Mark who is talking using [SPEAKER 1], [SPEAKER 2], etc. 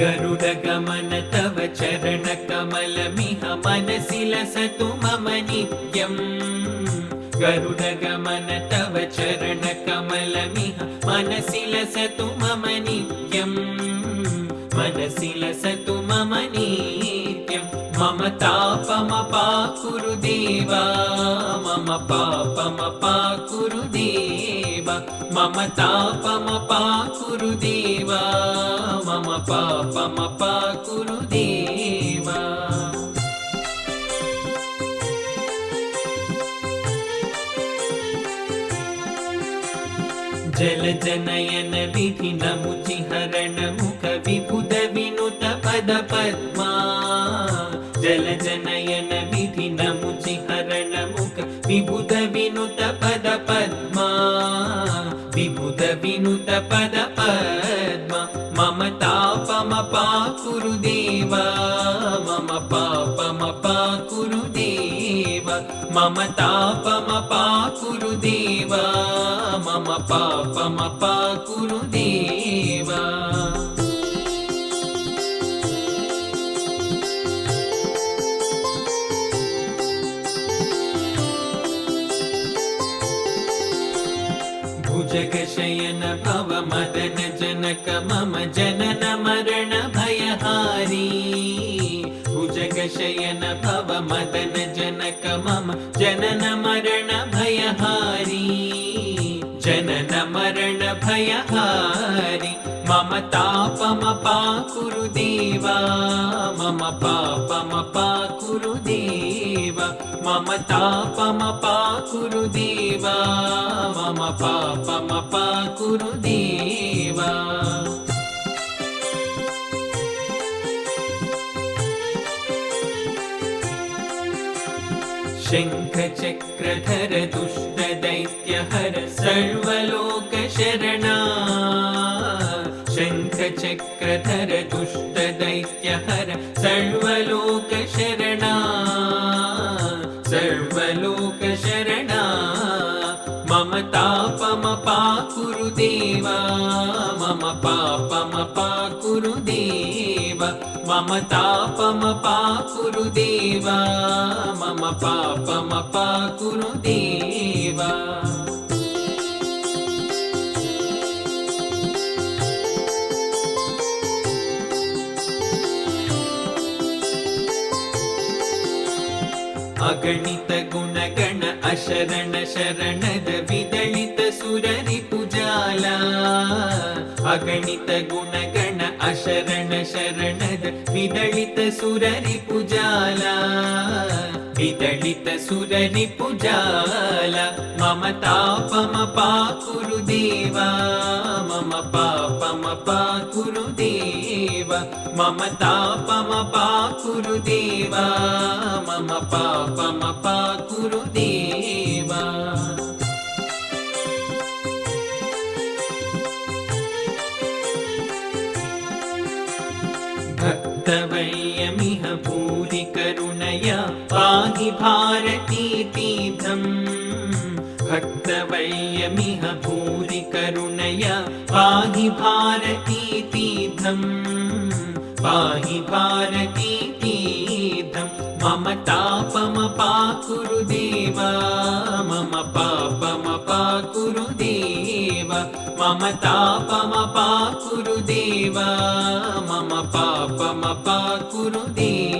[SPEAKER 1] गरुडगमन तव चरणकमलमिह मनसि लसतु मम नित्यम् गरुडगमन तव चरणकमलमिह मनसि लसतु मम नित्यम् मनसि लसतु मम नित्यम् मम तापमपाकुरु देवा मम पापमपाकुरु देवा मम तापमपाकुरु देवा मम पापमपाकुरु देवा जलजनयन विधिनमुचिहरण मुख विबुध विनुत पद पद्मा जलजनयन विधिनमुचिहरण मुख विबुध विनुत पद पद्मा विबुध विनुत पद पद्मा मम तापमपाकुरु देवा मम पापमपाकुरु देवा मम तापमपाकुरु देवा मम पापमपाकुरु देवा भुजगशयन भव मदन जनक मम जनन मरण भयहारी भुजगशयन भव मदन जनक मम जनन मरण भयहारी जनन मरण भयहारी मम तापमपाकुरु देवा मम पापमपाकुरु देवा मम तापमपाकुरु देवा मम पापमपाकुरु देवा शङ्खचक्रधर दुष्टदैत्यहर सर्वलोकशरणा शङ्खचक्रधर दुष्टदैत्यहर सर्वलोकशरणा सर्वलोकशरणा मम तापमपाकुरु देवा मम पापमपाकुरु देवा मम तापमपाकुरु देवा मम पापमपाकुरु देवा अगणित गुणगण अशरण शरणद विदलित सुररिपुजाला अगणित गुणगण अशरण शरणद विदलित सुररिपुजाला विदलित सुररिपुजाला मम तापमपाकुरु देवा मम पापमपाकुरु देवा मम तापमपाकुरु देवा मम पापमपाकुरु देवा भक्तवयमिह भूरि करुणया पाहि भारती तीर्थम् भक्तवयमिह भूरि करुणया पाहि भारती तीर्थम् पाहि भारती तीर्थम् मम तापमपाकुरु देवा मम पापमपाकुरु देवा मम तापमपाकुरु देवा मम पापमपाकुरु देवा